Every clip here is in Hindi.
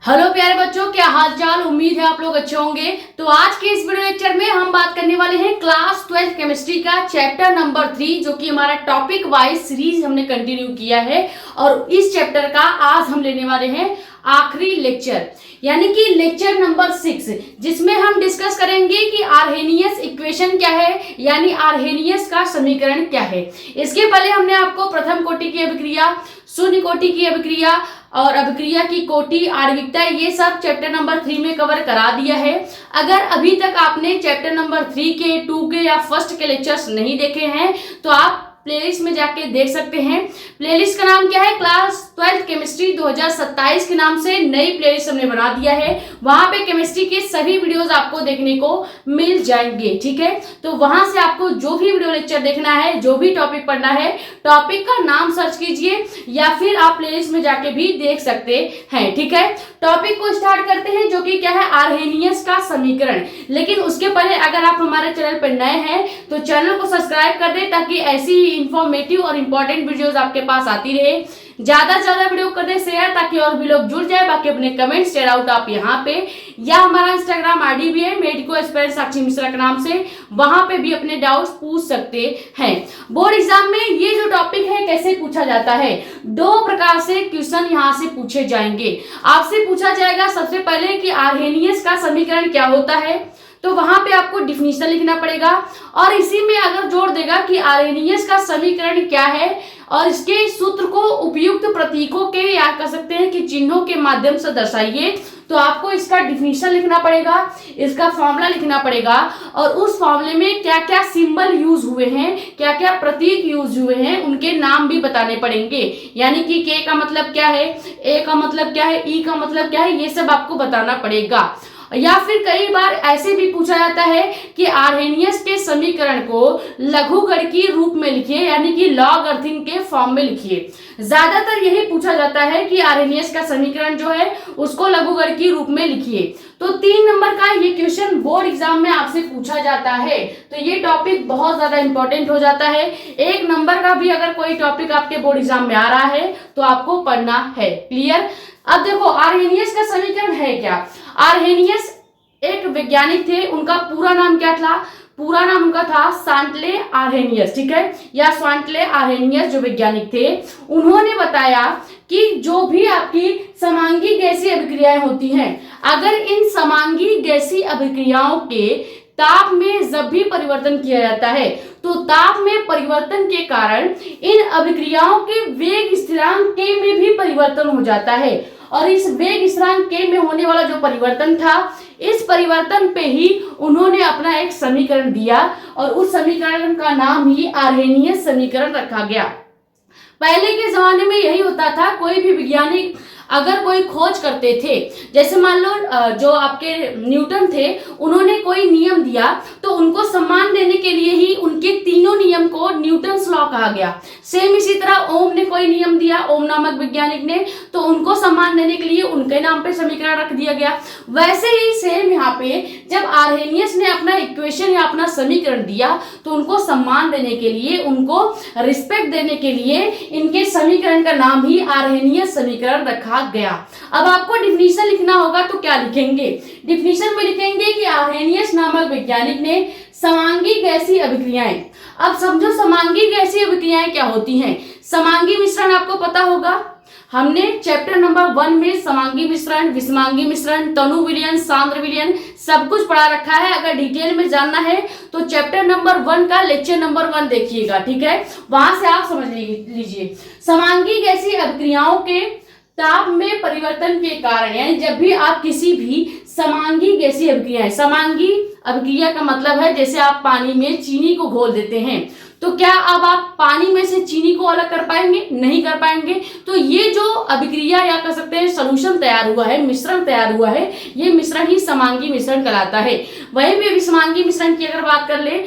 हेलो प्यारे बच्चों, क्या हाल चाल। उम्मीद है आप लोग अच्छे होंगे। तो आज के इस वीडियो लेक्चर में हम बात करने वाले हैं क्लास 12 केमिस्ट्री का चैप्टर नंबर 3, जो कि हमारा टॉपिक वाइज सीरीज हमने कंटिन्यू किया है। और इस चैप्टर का आज हम लेने वाले हैं आखिरी लेक्चर, यानी कि लेक्चर नंबर 6, जिसमें हम डिस्कस करेंगे कि आर्हेनियस इक्वेशन क्या है, यानी आर्हेनियस का समीकरण क्या है। इसके पहले हमने आपको प्रथम कोटि की अभिक्रिया, शून्य कोटि की अभिक्रिया और अभिक्रिया की कोटि, आणविकता, ये सब चैप्टर नंबर 3 में कवर करा दिया है। अगर अभी तक आपने चैप्टर नंबर 3 के, 2 के या फर्स्ट के लेक्चर्स नहीं देखे हैं तो आप प्लेलिस्ट में जाके देख सकते हैं। प्लेलिस्ट का नाम क्या है? क्लास 12 केमिस्ट्री 2027 के नाम से नई प्लेलिस्ट हमने बना दिया है। वहां पे केमिस्ट्री के सभी वीडियोस आपको देखने को मिल जाएंगे, ठीक है। तो वहां से आपको जो भी वीडियो लेक्चर देखना है, जो भी टॉपिक पढ़ना है, टॉपिक का नाम सर्च कीजिए या फिर आप प्लेलिस्ट में जाके भी देख सकते हैं, ठीक है। टॉपिक को स्टार्ट करते हैं, जो कि क्या है? आर्हेनियस का समीकरण। लेकिन उसके पहले अगर आप हमारे चैनल पर नए हैं तो चैनल को सब्सक्राइब कर दें, ताकि ऐसी इंफॉर्मेटिव और इंपॉर्टेंट वीडियोस आपके पास आती रहे। ज्यादा से ज्यादा वीडियो कर दे शेयर, ताकि और भी लोग जुड़ जाए। बाकी अपने कमेंट शेयर आउट आप यहाँ पे, या हमारा इंस्टाग्राम आईडी भी है मेडिको एस्पिरेंट साक्षी मिश्रा के नाम से, वहां पे भी अपने डाउट्स पूछ सकते हैं। बोर्ड एग्जाम में ये जो टॉपिक है कैसे पूछा जाता है, 2 प्रकार से क्वेश्चन यहाँ से पूछे जाएंगे। आपसे पूछा जाएगा सबसे पहले कि आर्हेनियस का समीकरण क्या होता है, तो वहां पे आपको डिफिनीशन लिखना पड़ेगा। और इसी में अगर जोड़ देगा कि आर्हेनियस का समीकरण क्या है और इसके सूत्र को उपयुक्त प्रतीकों के, या कह सकते हैं कि चिन्हों के माध्यम से दर्शाइए, तो आपको इसका डिफिनीशन लिखना पड़ेगा, इसका फॉर्मूला लिखना पड़ेगा। और उस फॉर्मूले में क्या क्या सिंबल यूज हुए हैं, क्या क्या प्रतीक यूज हुए हैं, उनके नाम भी बताने पड़ेंगे। यानी कि के का मतलब क्या है, ए का मतलब क्या है, ई का मतलब क्या है, ये सब आपको बताना पड़ेगा। या फिर कई बार ऐसे भी पूछा जाता है कि आर्हेनियस के समीकरण को लघुगणकीय रूप में लिखिए, यानी कि लॉग अर्थिंग के फॉर्म में लिखिए। ज्यादातर यही पूछा जाता है कि आर्हेनियस का समीकरण जो है उसको लघुगणकीय रूप में लिखिए। तो 3 नंबर का ये क्वेश्चन बोर्ड एग्जाम में आपसे पूछा जाता है। तो ये टॉपिक बहुत ज्यादा इंपॉर्टेंट हो जाता है। 1 नंबर का भी अगर कोई टॉपिक आपके बोर्ड एग्जाम में आ रहा है तो आपको पढ़ना है। क्लियर? अब देखो आर्हेनियस का समीकरण है क्या। आर्हेनियस एक वैज्ञानिक थे, उनका पूरा नाम क्या था? पूरा नाम उनका था शांटले आर्हेनियस, ठीक है, या शांटले आर्हेनियस जो वैज्ञानिक थे। उन्होंने बताया कि जो भी आपकी समांगी गैसीय अभिक्रियाएं होती हैं, अगर इन समांगी गैसीय अभिक्रियाओं के ताप में जब भी परिवर्तन किया जाता है तो ताप में परिवर्तन के कारण इन अभिक्रियाओं के वेग स्थिरांक के में भी परिवर्तन हो जाता है। और इस वेग स्थिरांक के में होने वाला जो परिवर्तन था, इस परिवर्तन पे ही उन्होंने अपना एक समीकरण दिया और उस समीकरण का नाम ही आर्हेनियस समीकरण रखा गया। पहले के जमाने में यही होता था, कोई भी वैज्ञानिक अगर कोई खोज करते थे, जैसे मान लो जो आपके न्यूटन थे, उन्होंने कोई नियम दिया तो उनको सम्मान देने के लिए ही उनके तीनों नियम को न्यूटन्स लॉ कहा गया। सेम इसी तरह ओम ने कोई नियम दिया, ओम नामक वैज्ञानिक ने, तो उनको सम्मान देने के लिए उनके नाम पे समीकरण रख दिया गया। वैसे ही सेम यहाँ पे जब आर्हेनियस ने अपना इक्वेशन या अपना समीकरण दिया तो उनको सम्मान देने के लिए, उनको रिस्पेक्ट देने के लिए इनके समीकरण का नाम ही आर्हेनियस समीकरण रखा गया। अब आपको डिफिनीशन लिखना होगा, तो क्या लिखेंगे? डिफिनीशन में लिखेंगे कि आर्हेनियस नामक वैज्ञानिक ने समांगी गैसीय अभिक्रियाएं। अब समझो समांगी गैसीय अभिक्रियाएं क्या होती हैं। समांगी मिश्रण आपको पता होगा, हमने चैप्टर नंबर 1 में समांगी मिश्रण, विषमांगी मिश्रण, तनु विलयन, सांद्र विलयन सब कुछ पढ़ा रखा है। अगर डिटेल में जानना है तो चैप्टर नंबर 1 का लेक्चर नंबर 1 देखिएगा, ठीक है, वहां से आप समझ लीजिए। समांगी गैसीय अभिक्रियाओं के ताप में परिवर्तन के कारण, यानी जब भी आप किसी भी समांगी गैसीय अभिक्रिया, समांगी अभिक्रिया का मतलब है जैसे आप पानी में चीनी को घोल देते हैं, तो क्या अब आप पानी में से चीनी को अलग कर पाएंगे? नहीं कर पाएंगे। तो ये जो अभिक्रिया या कह सकते हैं सॉल्यूशन तैयार हुआ है, मिश्रण तैयार हुआ है, ये मिश्रण ही समांगी मिश्रण कहलाता है। वहीं पे विषमांगी मिश्रण की अगर बात कर ले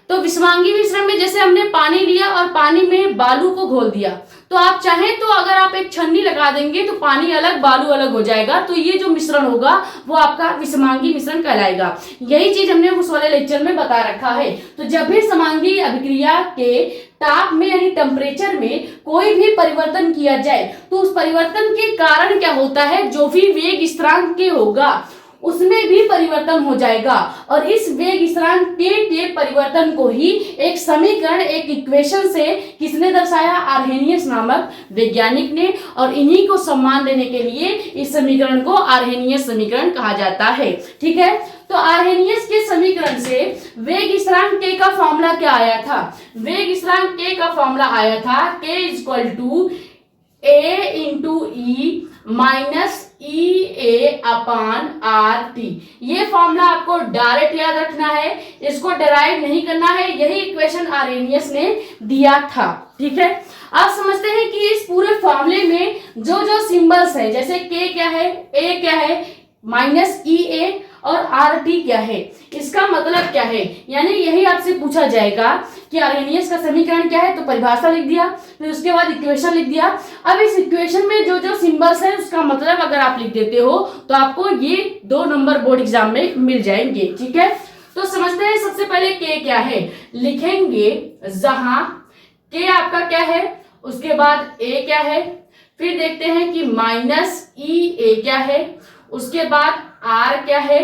तो विषमांगी मिश्रण में जैसे हमने पानी लिया और पानी में बालू को घोल दिया, तो आप चाहें तो अगर आप एक छन्नी लगा देंगे तो पानी अलग बालू अलग हो जाएगा, तो ये जो मिश्रण होगा वो आपका विषमांगी मिश्रण कहलाएगा। यही चीज हमने उस वाले लेक्चर में बता रखा है। तो जब भी समांगी अभिक्रिया के ताप में यानी टेम्परेचर में कोई भी परिवर्तन किया जाए तो उस परिवर्तन के कारण क्या होता है, जो भी वेग स्थिरांक के होगा उसमें भी परिवर्तन हो जाएगा। और इस वेग स्थिरांक के परिवर्तन को ही एक समीकरण, एक इक्वेशन से किसने दर्शाया, आर्हेनियस नामक वैज्ञानिक ने। और इन्हीं को सम्मान देने के लिए इस समीकरण को आर्हेनियस समीकरण कहा जाता है। ठीक है, तो आर्हेनियस के समीकरण से वेग स्थिरांक के का फॉर्मूला क्या आया था, वेग स्थिरांक के का फॉर्मूला आया था k equal to a into e minus E A upon R T. ये फॉर्मूला आपको डायरेक्ट याद रखना है, इसको डेराइव नहीं करना है। यही इक्वेशन आर्हेनियस ने दिया था। ठीक है, आप समझते हैं कि इस पूरे फॉर्मूले में जो जो सिंबल्स है, जैसे k क्या है, a क्या है, माइनस ई ए और आर टी क्या है, इसका मतलब क्या है। यानी यही आपसे पूछा जाएगा कि आर्हेनियस का समीकरण क्या है, तो परिभाषा लिख दिया, फिर उसके बाद इक्वेशन लिख दिया। अब इस इक्वेशन में जो जो सिंबल्स है उसका मतलब अगर आप लिख देते हो तो आपको ये 2 नंबर बोर्ड एग्जाम में मिल जाएंगे। ठीक है, तो समझते हैं सबसे पहले k क्या है, लिखेंगे जहां k आपका क्या है, उसके बाद a क्या है, फिर देखते हैं कि माइनस ई ए क्या है, उसके बाद r क्या है,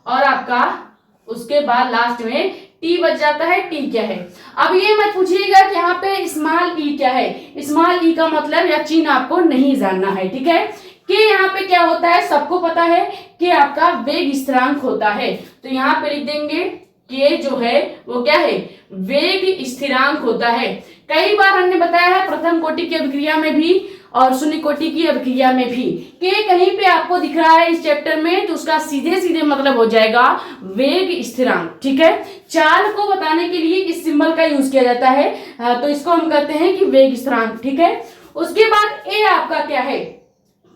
और आपका उसके बाद लास्ट में t बच जाता है, t क्या है। अब ये मत पूछिएगा कि यहाँ पे स्मॉल e क्या है, स्मॉल e का मतलब या चिन्ह आपको नहीं जानना है। ठीक है, कि यहाँ पे क्या होता है सबको पता है कि आपका वेग स्थिरांक होता है, तो यहाँ पे लिख देंगे k जो है वो क्या है, वेग स्थिरांक होता है। कई बार हमने बताया है प्रथम कोटि की अभिक्रिया में भी और शून्य कोटि की अभिक्रिया में भी कि कहीं पे आपको दिख रहा है इस चैप्टर में तो उसका सीधे सीधे मतलब हो जाएगा वेग स्थिरांक। ठीक है, चाल को बताने के लिए इस सिंबल का यूज किया जाता है, तो इसको हम कहते हैं कि वेग स्थिरांक। ठीक है, उसके बाद ए आपका क्या है,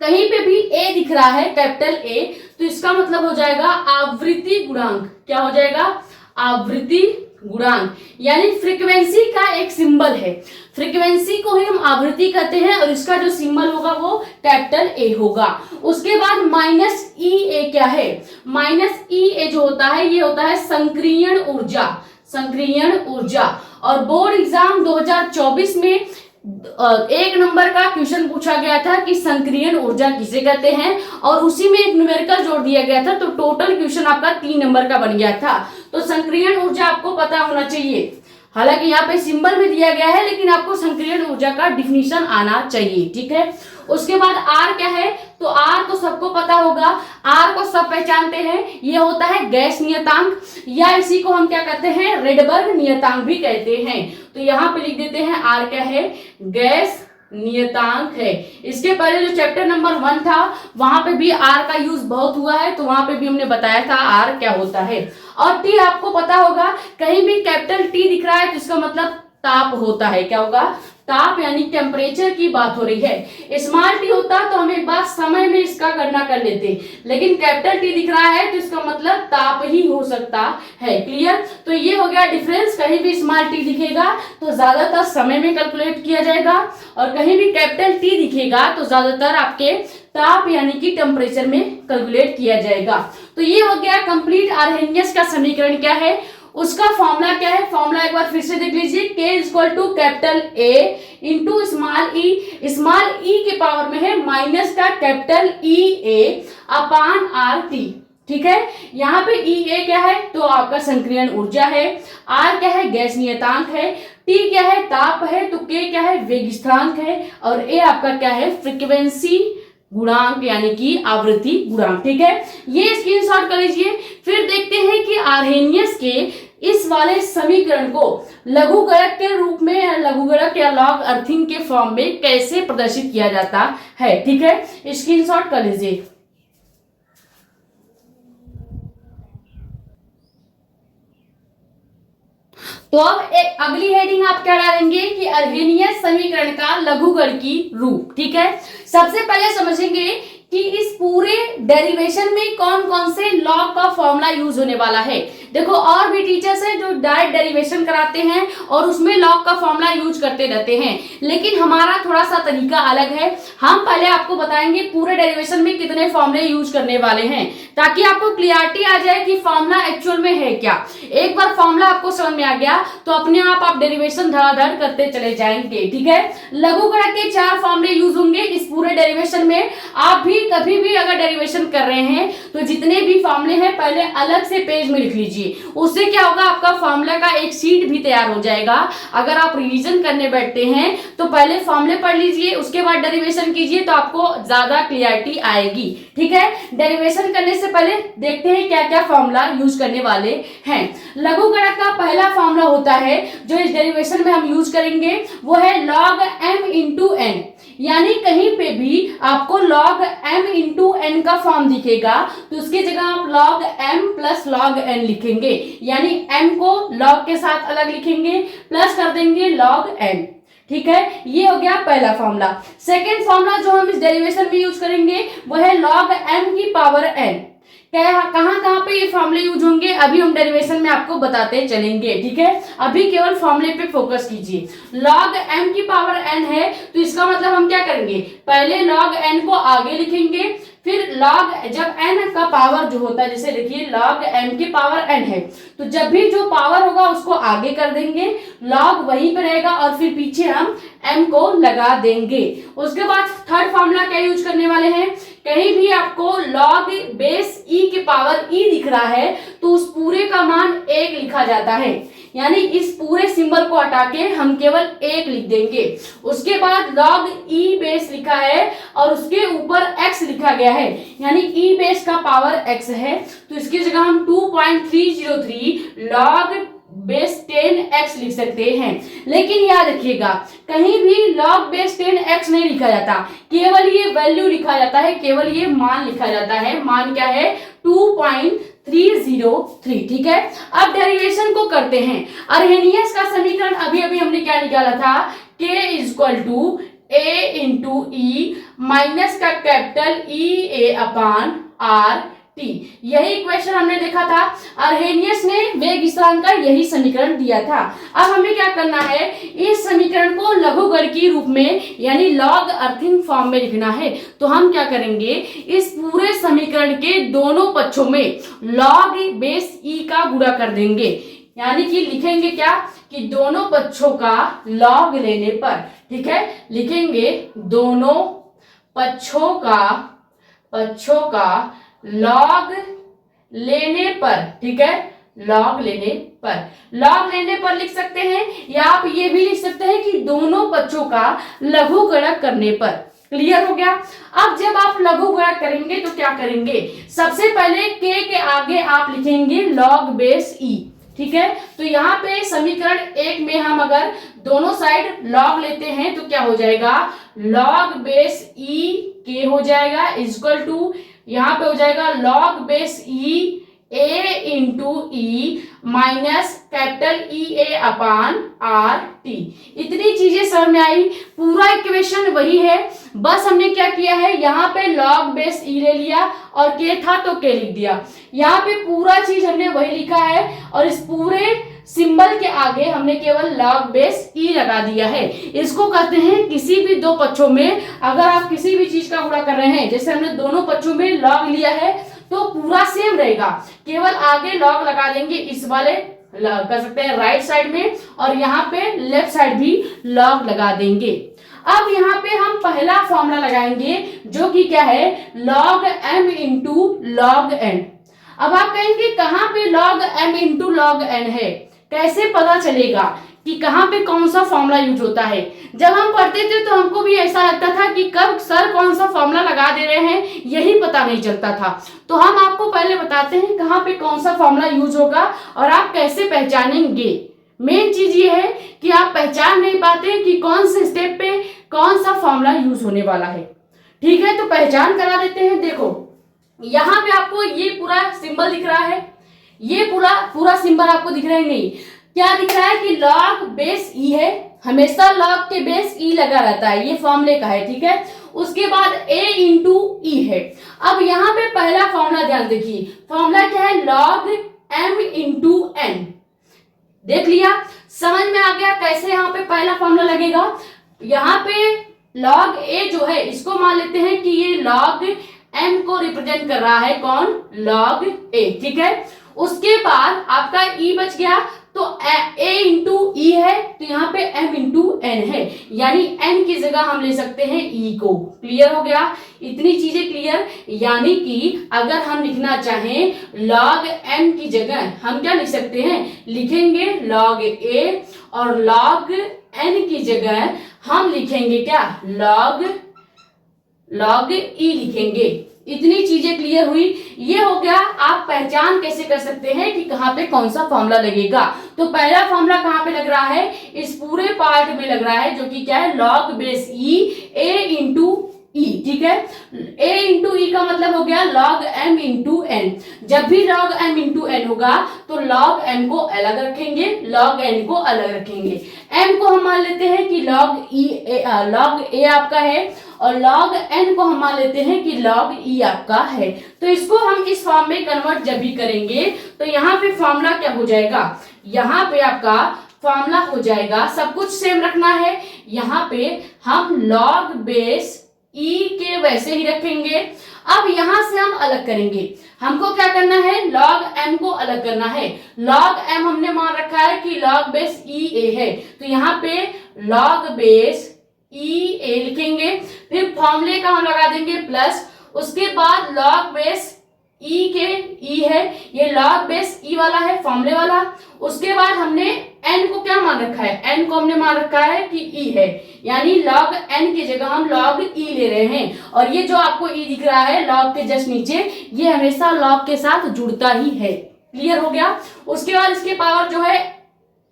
कहीं पे भी ए दिख रहा है कैपिटल ए तो इसका मतलब हो जाएगा आवृत्ति गुणांक। क्या हो जाएगा, आवृत्ति गुणांक, यानी फ्रीक्वेंसी का एक सिंबल है। फ्रीक्वेंसी को ही हम आवृत्ति कहते हैं और इसका जो सिंबल होगा वो कैपिटल ए होगा। उसके बाद माइनस ई ए क्या है, माइनस ई ए जो होता है ये होता है संक्रियण ऊर्जा, संक्रियण ऊर्जा। और बोर्ड एग्जाम 2024 में 1 नंबर का क्वेश्चन पूछा गया था कि संक्रियण ऊर्जा किसे कहते हैं, और उसी में एक न्यूमेरिकल जोड़ दिया गया था, तो टोटल क्वेश्चन आपका 3 नंबर का बन गया था। तो संक्रियण ऊर्जा आपको पता होना चाहिए, हालांकि यहाँ पे सिंबल भी दिया गया है लेकिन आपको संक्रियण ऊर्जा का डिफिनीशन आना चाहिए। ठीक है, उसके बाद आर क्या है, तो आर तो सबको पता होगा, आर को सब पहचानते हैं, ये होता है गैस नियतांक, या इसी को हम क्या कहते हैं, रेडबर्ग नियतांक भी कहते हैं। तो यहाँ पे लिख देते हैं आर क्या है, गैस नियतांक है। इसके पहले जो चैप्टर नंबर 1 था वहां पे भी आर का यूज बहुत हुआ है, तो वहां पे भी हमने बताया था आर क्या होता है। और टी आपको पता होगा, कहीं भी कैपिटल टी दिख रहा है तो इसका मतलब ताप होता है। क्या होगा, ताप, यानी टेम्परेचर की बात हो रही है। स्मॉल टी होता तो हम एक बार समय में इसका गणना कर लेते, लेकिन कैपिटल टी दिख रहा है तो इसका मतलब ताप ही हो सकता है। क्लियर, तो ये हो गया डिफरेंस। कहीं भी स्मॉल टी दिखेगा तो ज्यादातर समय में कैलकुलेट किया जाएगा, और कहीं भी कैपिटल टी दिखेगा तो ज्यादातर आपके ताप यानी कि टेम्परेचर में कैलकुलेट किया जाएगा। तो ये हो गया कंप्लीट आर्हेनियस का समीकरण क्या है, उसका फॉर्मूला क्या है। फॉर्मूला एक बार फिर से देख लीजिए, k equal to capital A into small E, small E के पावर में है माइनस का कैपिटल ई ए अपान आर टी। ठीक है, यहाँ पे ई ए क्या है, तो आपका संक्रियण ऊर्जा है, आर क्या है, गैस नियतांक है, टी क्या है, ताप है, तो के क्या है, वेग स्थिरांक है, और ए आपका क्या है, फ्रीक्वेंसी गुणांक यानी कि आवृत्ति गुणांक। ठीक है, ये स्क्रीनशॉट कर लीजिए। फिर देखते हैं कि आर्हेनियस के इस वाले समीकरण को लघुगणक के रूप में, लघुगणक या लॉग अर्थिंग के फॉर्म में कैसे प्रदर्शित किया जाता है। ठीक है, स्क्रीनशॉट कर लीजिए। तो अब एक अगली हेडिंग आप क्या डालेंगे कि आर्हेनियस समीकरण का लघुगणकी रूप। ठीक है, सबसे पहले समझेंगे कि इस पूरे डेरिवेशन में कौन कौन से लॉ का फॉर्मूला यूज होने वाला है। देखो और भी टीचर्स हैं जो डायरेक्ट डेरिवेशन कराते हैं और उसमें लॉग का फॉर्मूला यूज करते रहते हैं, लेकिन हमारा थोड़ा सा तरीका अलग है। हम पहले आपको बताएंगे पूरे डेरिवेशन में कितने फॉर्मूले यूज करने वाले हैं, ताकि आपको क्लियरिटी आ जाए कि फॉर्मूला एक्चुअल में है क्या। एक बार फॉर्मूला आपको समझ में आ गया तो अपने आप डेरिवेशन धड़ाधड़ करते चले जाएंगे। ठीक है, लघुगणक के 4 फॉर्मूले यूज होंगे इस पूरे डेरिवेशन में। आप भी कभी भी अगर डेरिवेशन कर रहे हैं तो जितने भी फॉर्मूले हैं पहले अलग से पेज में लिख लीजिए। उससे क्या होगा, आपका फॉर्मूला का एक शीट भी तैयार हो जाएगा। अगर आप रिवीजन करने बैठते हैं तो पहले फॉर्मूले पढ़ लीजिए, उसके बाद डेरिवेशन कीजिए तो आपको ज्यादा क्लियरिटी आएगी। ठीक है, डेरिवेशन करने से पहले देखते हैं क्या क्या फॉर्मूला यूज करने वाले हैं। लघुगणक का पहला फॉर्मूला होता है जो इस डेरिवेशन में हम यूज करेंगे, वो है log m इंटू एन। यानी कहीं पे भी आपको log m इंटू एन का फॉर्म दिखेगा तो उसकी जगह आप log m plus log n लिखेंगे, यानी m को log के साथ अलग लिखेंगे, प्लस कर देंगे log n। ठीक है, ये हो गया पहला फॉर्मूला। सेकेंड फॉर्मूला जो हम इस डेरिवेशन में यूज करेंगे वो है log m की पावर n। कहां पे ये फॉर्मूले यूज होंगे अभी हम डेरिवेशन में आपको बताते चलेंगे। ठीक है, अभी केवल फॉर्मूले पे फोकस कीजिए। log m की पावर n है तो इसका मतलब हम क्या करेंगे, पहले log n को आगे लिखेंगे, फिर log जब n का पावर जो होता है, जैसे देखिए log m की पावर n है तो जब भी जो पावर होगा उसको आगे कर देंगे, log वहीं पे रहेगा और फिर पीछे हम m को लगा देंगे। उसके बाद थर्ड फॉर्मूला क्या यूज करने वाले हैं, कहीं भी आपको log बेस e की पावर e दिख रहा है तो उस पूरे का मान 1 लिखा जाता है, यानी इस पूरे सिंबल को हटा के हम केवल 1 लिख देंगे। उसके बाद log e बेस लिखा है और उसके ऊपर x लिखा गया है, यानी e बेस का पावर x है तो इसकी जगह हम 2.303 log बेस 10x लिख सकते हैं। लेकिन याद रखिएगा कहीं भी log बेस 10x नहीं लिखा जाता, केवल ये वैल्यू लिखा जाता है, केवल ये मान लिखा जाता है। मान क्या है, 2.303। ठीक है, अब डेरिवेशन को करते हैं। अर्हेनियस का समीकरण अभी अभी हमने क्या निकाला था, k equal to a into e minus का कैपिटल ई ए अपान आर टी। यही इक्वेशन हमने देखा था, अर्हेनियस ने वेग स्थिरांक का यही समीकरण दिया था। अब हमें क्या करना है, इस समीकरण को लघुगणकीय रूप में यानी लॉग अर्थिंग फॉर्म में लिखना है। तो हम क्या करेंगे, इस पूरे समीकरण के दोनों पक्षों में log बेस e का गुणा कर देंगे, यानी कि लिखेंगे क्या कि दोनों पक्षों का log लेने पर, ठीक है, लिखेंगे दोनों पक्षों का log लेने पर। ठीक है, log लेने पर लिख सकते हैं, या आप ये भी लिख सकते हैं कि दोनों पक्षों का लघुगणक करने पर। क्लियर हो गया। अब जब आप लघुगणक करेंगे तो क्या करेंगे, सबसे पहले k के आगे आप लिखेंगे log बेस e। ठीक है, तो यहाँ पे समीकरण 1 में हम अगर दोनों साइड log लेते हैं तो क्या हो जाएगा, log बेस e k हो जाएगा इक्वल टू, यहाँ पे हो जाएगा log base e a into e minus capital E A upon R T. इतनी चीजें समझ में आई, पूरा इक्वेशन वही है, बस हमने क्या किया है, यहाँ पे log बेस e ले लिया और k था तो k लिख दिया। यहाँ पे पूरा चीज हमने वही लिखा है और इस पूरे सिंबल के आगे हमने केवल log बेस e लगा दिया है। इसको कहते हैं किसी भी दो पक्षों में अगर आप किसी भी चीज का गुणा कर रहे हैं, जैसे हमने दोनों पक्षों में log लिया है तो पूरा सेम रहेगा, केवल आगे log लगा देंगे, इस वाले कर सकते हैं राइट साइड में और यहाँ पे लेफ्ट साइड भी log लगा देंगे। अब यहाँ पे हम पहला फॉर्मूला लगाएंगे जो कि क्या है, log m into log n। अब आप कहेंगे कहाँ पे log m into log n है, कैसे पता चलेगा कि कहाँ पे कौन सा फॉर्मूला यूज होता है। जब हम पढ़ते थे तो हमको भी ऐसा लगता था कि कब सर कौन सा फॉर्मूला लगा दे रहे हैं, यही पता नहीं चलता था। तो हम आपको पहले बताते हैं कहाँ पे कौन सा फॉर्मूला यूज होगा और आप कैसे पहचानेंगे। मेन चीज ये है कि आप पहचान नहीं पाते कि कौन से स्टेप पे कौन सा फॉर्मूला यूज होने वाला है। ठीक है, तो पहचान करा देते हैं। देखो यहाँ पे आपको ये पूरा सिंबल दिख रहा है, ये पूरा सिंबल आपको दिख रहा है, नहीं क्या दिख रहा है कि log बेस e है, हमेशा log के बेस e लगा रहता है, ये फॉर्मूले का है। ठीक है, उसके बाद a इंटू ई है। अब यहाँ पे पहला फॉर्मूला ध्यान देखिए, फॉर्मूला क्या है, log m इंटू n। देख लिया, समझ में आ गया कैसे यहाँ पे पहला फॉर्मूला लगेगा। यहाँ पे log a जो है इसको मान लेते हैं कि ये log m को रिप्रेजेंट कर रहा है, कौन, log a, ठीक है। उसके बाद आपका e बच गया, तो a इंटू ई है, तो यहाँ पे m इंटू n है, यानी n की जगह हम ले सकते हैं e को। क्लियर हो गया, इतनी चीजें क्लियर। यानी कि अगर हम लिखना चाहें log m की जगह हम क्या लिख सकते हैं, लिखेंगे log a, और log n की जगह हम लिखेंगे क्या, log e लिखेंगे। इतनी चीजें क्लियर हुई। ये हो गया, आप पहचान कैसे कर सकते हैं कि कहाँ पे कौन सा फॉर्मूला लगेगा। तो पहला फॉर्मूला कहाँ पे लग रहा है, इस पूरे पार्ट में लग रहा है, जो कि क्या है, log base e a into e, ठीक है। a इंटू ई का मतलब हो गया log m इंटू n। जब भी log m इंटू n होगा तो log m को अलग रखेंगे, log n को अलग रखेंगे। m को हम मान लेते हैं कि log a आपका है, और log n को हम मान लेते हैं कि log e आपका है। तो इसको हम इस फॉर्म में कन्वर्ट जब भी करेंगे तो यहाँ पे फॉर्मूला क्या हो जाएगा, यहाँ पे आपका फॉर्मूला हो जाएगा, सब कुछ सेम रखना है। यहाँ पे हम log बेस e के वैसे ही रखेंगे। अब यहां से हम अलग करेंगे, हमको क्या करना है, log m को अलग करना है। log m हमने मान रखा है कि log बेस e a है, तो यहाँ पे log बेस e a लिखेंगे, फिर फॉर्मूले का हम लगा देंगे प्लस, उसके बाद log बेस e के e है, ये log बेस e वाला है, फॉर्मूले वाला। उसके बाद हमने n को क्या मान रखा है, n को हमने मान रखा है कि e है, यानी log n की जगह हम log e ले रहे हैं। और ये जो आपको e दिख रहा है log के जस्ट नीचे, ये हमेशा log के साथ जुड़ता ही है। क्लियर हो गया। उसके बाद इसके पावर जो है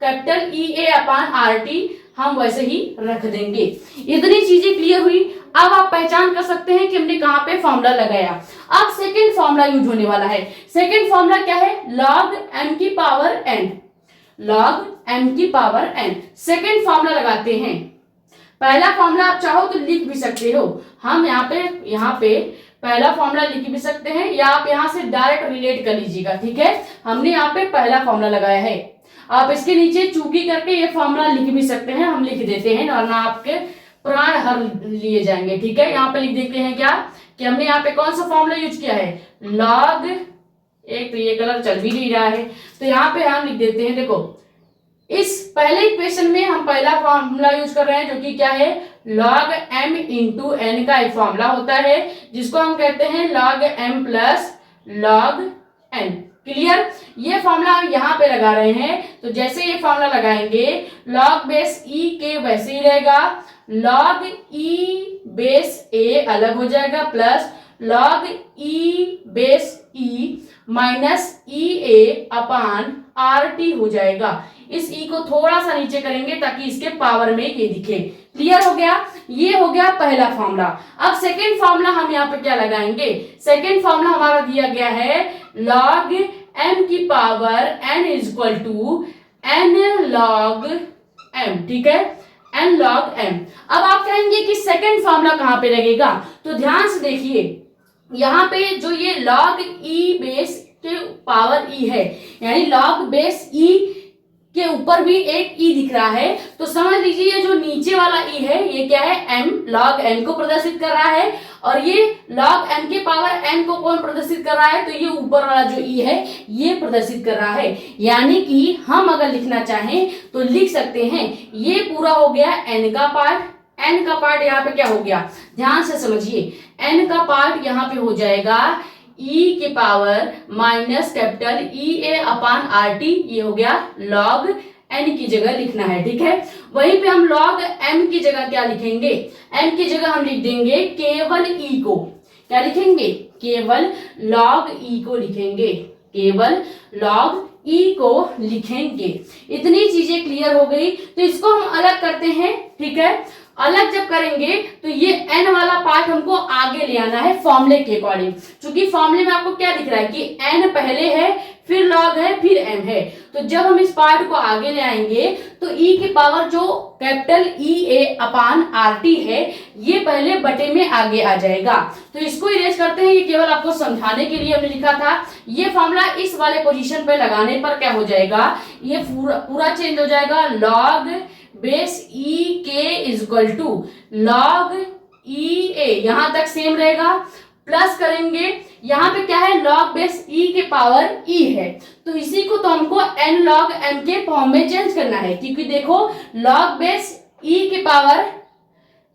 कैपिटल ई ए अपान आर टी हम वैसे ही रख देंगे। इतनी चीजें क्लियर हुई। अब आप पहचान कर सकते हैं कि हमने कहां पे फॉर्मूला लगाया। अब सेकंड फॉर्मूला यूज होने वाला है। सेकंड फॉर्मूला क्या है, log m की पावर n, log m की पावर n। सेकंड फॉर्मूला लगाते हैं। पहला फॉर्मूला आप चाहो तो लिख भी सकते हो, हम यहाँ पे पहला फॉर्मूला लिख भी सकते हैं, या आप यहाँ से डायरेक्ट रिलेट कर लीजिएगा, ठीक है। हमने यहाँ पे पहला फॉर्मूला लगाया है, आप इसके नीचे चूकी करके ये फॉर्मूला लिख भी सकते हैं, हम लिख देते हैं, वरना आपके प्राण हर लिए जाएंगे, ठीक है। यहाँ पे लिख देते हैं क्या, कि हमने यहाँ पे कौन सा फॉर्मूला यूज किया है, log, एक तो ये कलर चल भी नहीं रहा है, तो यहाँ पे हम लिख देते हैं, देखो इस पहले इक्वेशन में हम पहला फॉर्मूला यूज कर रहे हैं, जो कि क्या है, log m इंटू n का एक फॉर्मूला होता है, जिसको हम कहते हैं log m plus log n। Clear, ये फॉर्मूला हम यहाँ पे लगा रहे हैं, तो जैसे ये फॉर्मूला लगाएंगे log बेस e के वैसे ही रहेगा, log e बेस a अलग हो जाएगा, plus log e base e minus ई ए अपान आर टी हो जाएगा। इस e को थोड़ा सा नीचे करेंगे ताकि इसके पावर में ये दिखे। क्लियर हो गया, ये हो गया पहला फॉर्मूला। अब सेकेंड फॉर्मूला हम यहाँ पे क्या लगाएंगे, सेकेंड फॉर्मूला हमारा दिया गया है log m की power n is equal to n log m, ठीक है, n log m। अब आप कहेंगे कि सेकेंड फॉर्मूला कहाँ पे लगेगा, तो ध्यान से देखिए, यहाँ पे जो ये log e बेस के पावर e है, यानी log बेस e के ऊपर भी एक e दिख रहा है, तो समझ लीजिए ये जो नीचे वाला e है ये क्या है, m, log m को प्रदर्शित कर रहा है, और ये log m के पावर n को कौन प्रदर्शित कर रहा है, तो ये ऊपर वाला जो e है ये प्रदर्शित कर रहा है। यानी कि हम अगर लिखना चाहें तो लिख सकते हैं, ये पूरा हो गया n का पार्ट, n का पार्ट यहाँ पे क्या हो गया, ध्यान से समझिए, n का पार्ट यहाँ पे हो जाएगा e के पावर माइनस कैपिटल ई ए अपान आर टी, ये हो गया log n की जगह लिखना है, ठीक है। वहीं पे हम log m की जगह क्या लिखेंगे, m की जगह हम लिख देंगे केवल e को, क्या लिखेंगे, केवल log e को लिखेंगे, केवल log e को लिखेंगे। इतनी चीजें क्लियर हो गई, तो इसको हम अलग करते हैं, ठीक है। अलग जब करेंगे तो ये n वाला पार्ट हमको आगे ले आना है फॉर्मूले के अकॉर्डिंग। क्योंकि फॉर्मूले में आपको क्या दिख रहा है कि n पहले है, फिर लॉग है, फिर m है। तो जब हम इस पार्ट को आगे ले आएंगे तो e की पावर जो कैपिटल EA अपान RT है ये पहले बटे में आगे आ जाएगा। तो इसको इरेज करते हैं, ये केवल आपको समझाने के लिए हमने लिखा था। ये फॉर्मूला इस वाले पोजीशन पे लगाने पर क्या हो जाएगा, ये पूरा चेंज हो जाएगा। लॉग बेस E के इक्वल टू लॉग EA, यहां तक सेम रहेगा। प्लस करेंगे, यहाँ पे क्या है, log बेस e के पावर e है, तो इसी को तो हमको n log m के फॉर्म में चेंज करना है। क्योंकि देखो log बेस e के पावर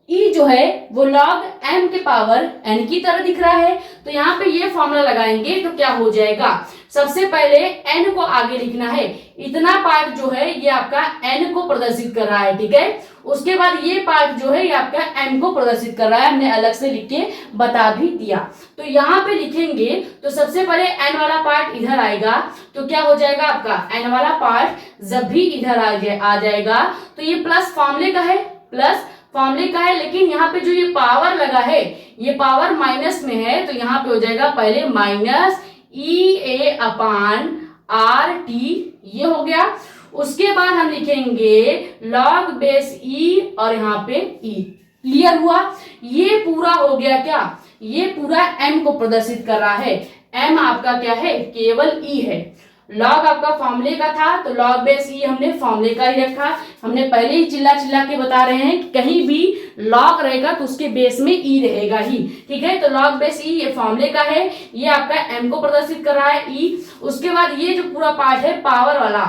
e जो है वो log m के पावर n की तरह दिख रहा है। तो यहाँ पे ये फॉर्मूला लगाएंगे तो क्या हो जाएगा, सबसे पहले n को आगे लिखना है। इतना पार्ट जो है ये आपका n को प्रदर्शित कर रहा है, ठीक है। उसके बाद ये पार्ट जो है ये आपका m को प्रदर्शित कर रहा है, हमने अलग से लिख के बता भी दिया। तो यहाँ पे लिखेंगे तो सबसे पहले n वाला पार्ट इधर आएगा, तो क्या हो जाएगा आपका n वाला पार्ट जब भी इधर आ जाएगा तो ये प्लस फॉर्मूले का है, प्लस फॉर्मूले का है। लेकिन यहाँ पे जो ये पावर लगा है ये पावर माइनस में है, तो यहाँ पे हो जाएगा पहले माइनस EA अपान RT, ये हो गया। उसके बाद हम लिखेंगे log बेस E और यहाँ पे E। क्लियर हुआ, ये पूरा हो गया क्या, ये पूरा m को प्रदर्शित कर रहा है। m आपका क्या है, केवल E है। log आपका फॉर्मूले का था तो log बेस E हमने फॉर्मूले का ही रखा। हमने पहले ही चिल्ला चिल्ला के बता रहे हैं कि कहीं भी log रहेगा तो उसके बेस में E रहेगा ही, ठीक है। तो log बेस E ये फॉर्मूले का है, ये आपका m को प्रदर्शित कर रहा है E। उसके बाद ये जो पूरा पार्ट है पावर वाला,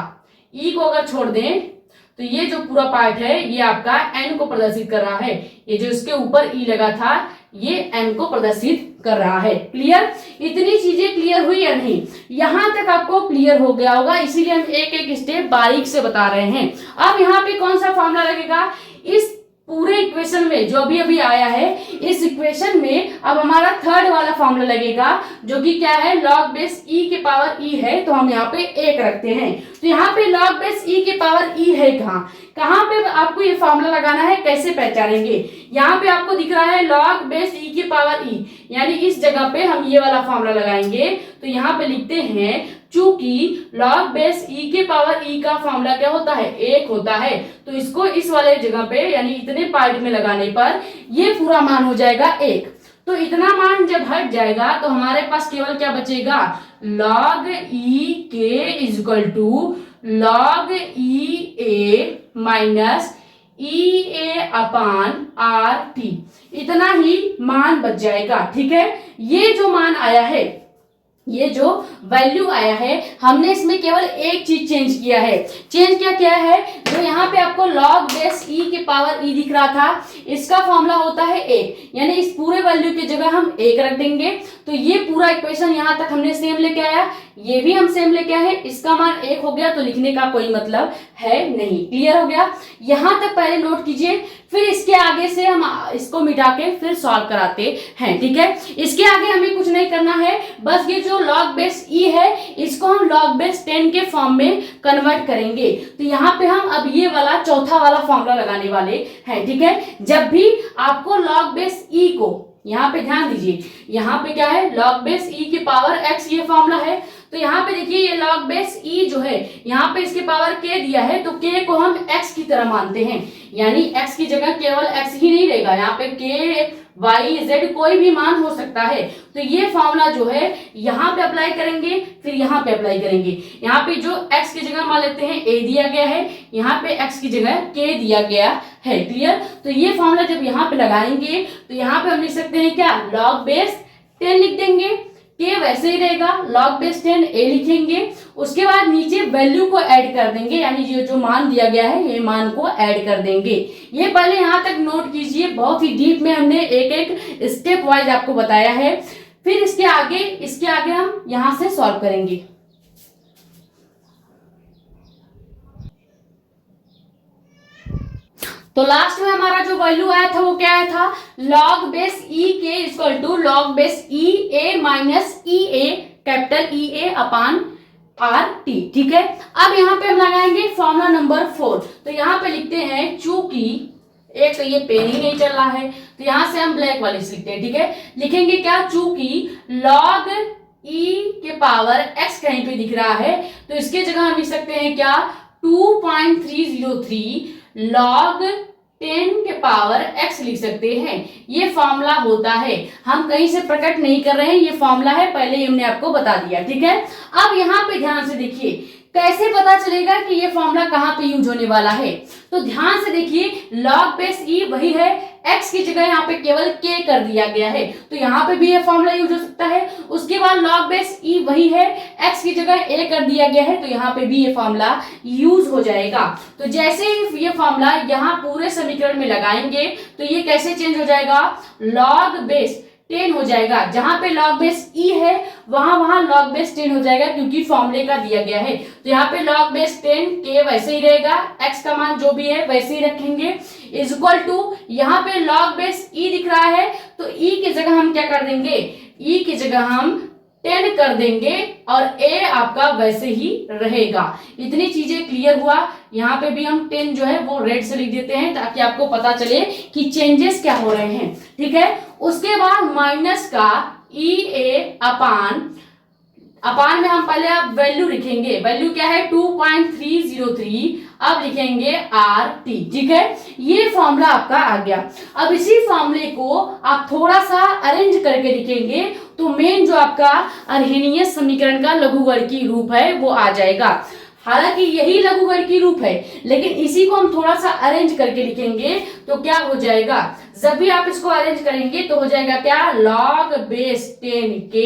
E को अगर छोड़ दें तो ये जो पूरा पार्ट है ये आपका n को प्रदर्शित कर रहा है। ये जो इसके ऊपर E लगा था ये m को प्रदर्शित कर रहा है। क्लियर, इतनी चीजें क्लियर हुई या नहीं, यहां तक आपको क्लियर हो गया होगा, इसीलिए हम एक एक स्टेप बारीक से बता रहे हैं। अब यहाँ पे कौन सा फॉर्मूला लगेगा, इस पूरे इक्वेशन में जो अभी अभी आया है इस इक्वेशन में अब हमारा थर्ड वाला फॉर्मूला लगेगा जो कि क्या है, log बेस e के पावर e है, तो हम यहाँ पे 1 रखते हैं। तो यहाँ पे log बेस e के पावर e है कहाँ पे आपको ये फॉर्मूला लगाना है, कैसे पहचानेंगे। यहाँ पे आपको दिख रहा है log बेस e के पावर e, यानी इस जगह पे हम ये वाला फॉर्मूला लगाएंगे। तो यहाँ पे लिखते हैं चूंकि log बेस e के पावर e का फॉर्मूला क्या होता है, 1 होता है, तो इसको इस वाले जगह पे यानी इतने पार्ट में लगाने पर ये पूरा मान हो जाएगा 1। तो इतना मान जब हट जाएगा तो हमारे पास केवल क्या बचेगा, log e के equal to log EA minus EA upon RT, इतना ही मान बच जाएगा, ठीक है। ये जो मान आया है, ये जो वैल्यू आया है, हमने इसमें केवल एक चीज चेंज किया है। चेंज क्या है, जो यहाँ पे आपको log बेस e के पावर e दिख रहा था, इसका फॉर्मूला होता है 1, यानी इस पूरे वैल्यू की जगह हम 1 रख देंगे। तो ये पूरा इक्वेशन यहाँ तक हमने सेम लेके आया, ये भी हम सेम लेके आए, इसका मान 1 हो गया तो लिखने का कोई मतलब है नहीं। क्लियर हो गया, यहाँ तक पहले नोट कीजिए, फिर इसके आगे से हम इसको मिटा के फिर सॉल्व कराते हैं, ठीक है। इसके आगे हमें कुछ नहीं करना है, बस ये जो log बेस e है इसको हम log बेस 10 के फॉर्म में कन्वर्ट करेंगे। तो यहाँ पे हम अब ये वाला चौथा वाला फॉर्मूला लगाने वाले हैं, ठीक है। जब भी आपको log बेस e को, यहाँ पे ध्यान दीजिए, यहाँ पे क्या है, log बेस e के पावर x ये फॉर्मूला है। तो यहाँ पे देखिए ये log बेस e जो है यहाँ पे इसके पावर k दिया है, तो k को हम x की तरह मानते हैं, यानी x की जगह केवल x ही नहीं रहेगा, यहाँ पे k y z कोई भी मान हो सकता है। तो ये फॉर्मूला जो है यहाँ पे अप्लाई करेंगे, फिर यहाँ पे अप्लाई करेंगे। यहाँ पे जो x की जगह मान लेते हैं a दिया गया है, यहाँ पे x की जगह k दिया गया है। क्लियर, तो ये फॉर्मूला जब यहाँ पे लगाएंगे तो यहाँ पे हम लिख सकते हैं क्या, log बेस 10 लिख देंगे, k वैसे ही रहेगा, log बेस 10 a लिखेंगे। उसके बाद नीचे वैल्यू को ऐड कर देंगे, यानी जो मान दिया गया है ये मान को ऐड कर देंगे। ये पहले यहाँ तक नोट कीजिए, बहुत ही डीप में हमने एक एक स्टेप वाइज आपको बताया है। फिर इसके आगे हम यहाँ से सॉल्व करेंगे। तो लास्ट में हमारा जो वैल्यू आया था वो क्या आया था, log बेस e के equal to log base e a minus e a capital E a upon RT, ठीक है। अब यहाँ पे हम लगाएंगे फॉर्मूला नंबर 4। तो यहाँ पे लिखते हैं चूंकि एक तो ये पेन ही नहीं चल रहा है, तो यहाँ से हम ब्लैक वाले से लिखते हैं। ठीक है, लिखेंगे क्या, चूंकि log e के पावर x कहीं पे दिख रहा है तो इसके जगह हम लिख सकते हैं क्या, 2.303 log 10 के पावर x लिख सकते हैं। ये फॉर्मूला होता है, हम कहीं से प्रकट नहीं कर रहे हैं, ये फॉर्मूला है, पहले ही हमने आपको बता दिया। ठीक है, अब यहाँ पे ध्यान से देखिए कैसे पता चलेगा कि ये फॉर्मूला कहाँ पे यूज होने वाला है। तो ध्यान से देखिए, log बेस e वही है, x की जगह यहाँ पे केवल k कर दिया गया है, तो यहाँ पे भी ये फॉर्मूला यूज हो सकता है। उसके बाद log बेस e वही है, x की जगह a कर दिया गया है, तो यहाँ पे भी ये फॉर्मूला यूज हो जाएगा। तो जैसे ही ये फॉर्मूला यहाँ पूरे समीकरण में लगाएंगे तो ये कैसे चेंज हो जाएगा, log बेस 10 हो जाएगा। जहां पे log बेस e है वहां log बेस 10 हो जाएगा, क्योंकि फॉर्मूले का दिया गया है। तो यहाँ पे log बेस 10 k वैसे ही रहेगा, x का मान जो भी है वैसे ही रखेंगे, इज इक्वल टू यहाँ पे log बेस e दिख रहा है तो e की जगह हम क्या कर देंगे, e की जगह हम 10 कर देंगे और a आपका वैसे ही रहेगा। इतनी चीजें क्लियर हुआ। यहाँ पे भी हम 10 जो है वो रेड से लिख देते हैं ताकि आपको पता चले कि चेंजेस क्या हो रहे हैं। ठीक है, उसके बाद माइनस का अपान में हम पहले आप वैल्यू लिखेंगे, वैल्यू क्या है 2.303, अब लिखेंगे RT। ठीक है, ये फॉर्मूला आपका आ गया। अब इसी फॉर्मूले को आप थोड़ा सा अरेंज करके लिखेंगे तो मेन जो आपका अर्हेनियस समीकरण का लघुगणकीय रूप है वो आ जाएगा। हालांकि यही लघुगणकीय रूप है, लेकिन इसी को हम थोड़ा सा अरेंज करके लिखेंगे तो क्या हो जाएगा, जब भी आप इसको अरेंज करेंगे तो हो जाएगा क्या, log base 10k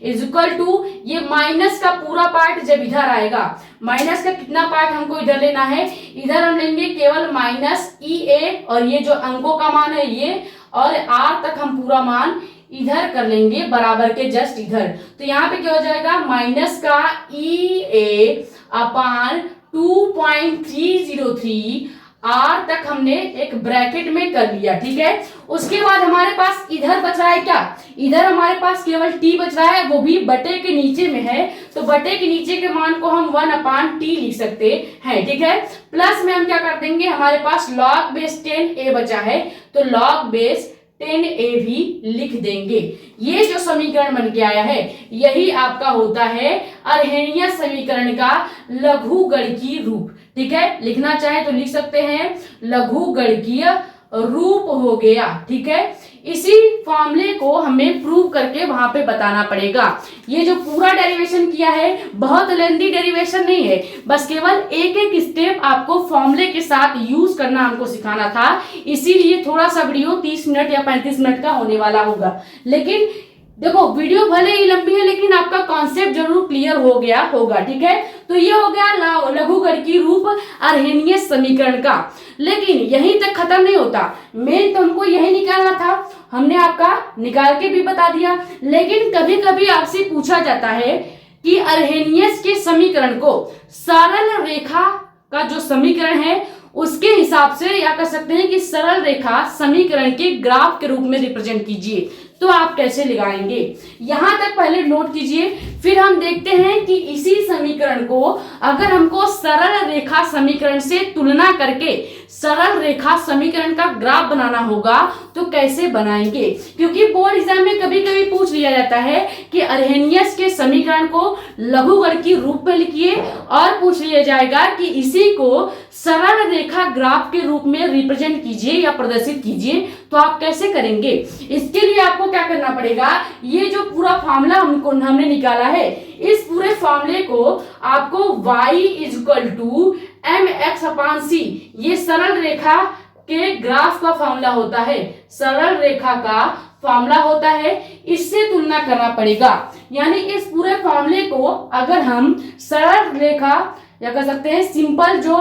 is equal to, ये माइनस का पूरा पार्ट जब इधर आएगा, माइनस का कितना पार्ट हमको इधर लेना है, इधर हम लेंगे केवल माइनस EA और ये जो अंकों का मान है ये, और R तक हम पूरा मान इधर कर लेंगे बराबर के जस्ट इधर। तो यहाँ पे क्या हो जाएगा, माइनस का EA अपान 2.303 R तक हमने एक ब्रैकेट में कर लिया। ठीक है, उसके बाद हमारे पास इधर बच रहा है क्या, इधर हमारे पास केवल t बच रहा है, वो भी बटे के नीचे में है, तो बटे के नीचे के मान को हम 1/t लिख सकते हैं। ठीक है, प्लस में हम क्या कर देंगे, हमारे पास log बेस 10a बचा है तो log बेस 10a भी लिख देंगे। ये जो समीकरण बन के आया है यही आपका होता है अर्हेनियस समीकरण का लघुगणकीय रूप। ठीक है, लिखना चाहे तो लिख सकते हैं लघुगणकीय रूप हो गया। ठीक है, इसी फॉर्मूले को हमें प्रूव करके वहां पे बताना पड़ेगा। ये जो पूरा डेरिवेशन किया है बहुत लेंथी डेरिवेशन नहीं है, बस केवल एक एक स्टेप आपको फॉर्मूले के साथ यूज करना हमको सिखाना था, इसीलिए थोड़ा सा वीडियो 30 मिनट या 35 मिनट का होने वाला होगा। लेकिन देखो वीडियो भले ही लंबी है लेकिन आपका कॉन्सेप्ट जरूर क्लियर हो गया होगा। ठीक है, तो ये हो गया लघुगणकीय रूप अर्हेनियस समीकरण का। लेकिन यहीं तक खत्म नहीं होता, मेन तो हमको यही निकालना था, हमने आपका निकाल के भी बता दिया। लेकिन कभी कभी आपसे पूछा जाता है कि अर्हेनियस के समीकरण को सरल रेखा का जो समीकरण है उसके हिसाब से, या कह सकते हैं कि सरल रेखा समीकरण के ग्राफ के रूप में रिप्रेजेंट कीजिए, तो आप कैसे लगाएंगे, यहां तक पहले नोट कीजिए। फिर हम देखते हैं कि इसी समीकरण को अगर हमको सरल रेखा समीकरण से तुलना करके सरल रेखा समीकरण का ग्राफ बनाना होगा तो कैसे बनाएंगे, क्योंकि बोर्ड एग्जाम में कभी कभी पूछ लिया जाता है कि अर्हेनियस के समीकरण को लघुगणकीय रूप में लिखिए, और पूछ लिया जाएगा कि इसी को सरल रेखा ग्राफ के रूप में रिप्रेजेंट कीजिए या प्रदर्शित कीजिए, तो आप कैसे करेंगे। इसके लिए आपको क्या करना पड़ेगा, ये जो पूरा फॉर्मूला हमने निकाला है, इस पूरे फॉर्मूले को आपको y is equal to mx/c, ये सरल रेखा के ग्राफ का फॉर्मूला होता है, सरल रेखा का फॉर्मूला होता है, इससे तुलना करना पड़ेगा। यानी इस पूरे फॉर्मूले को अगर हम सरल रेखा या कह सकते हैं सिंपल जो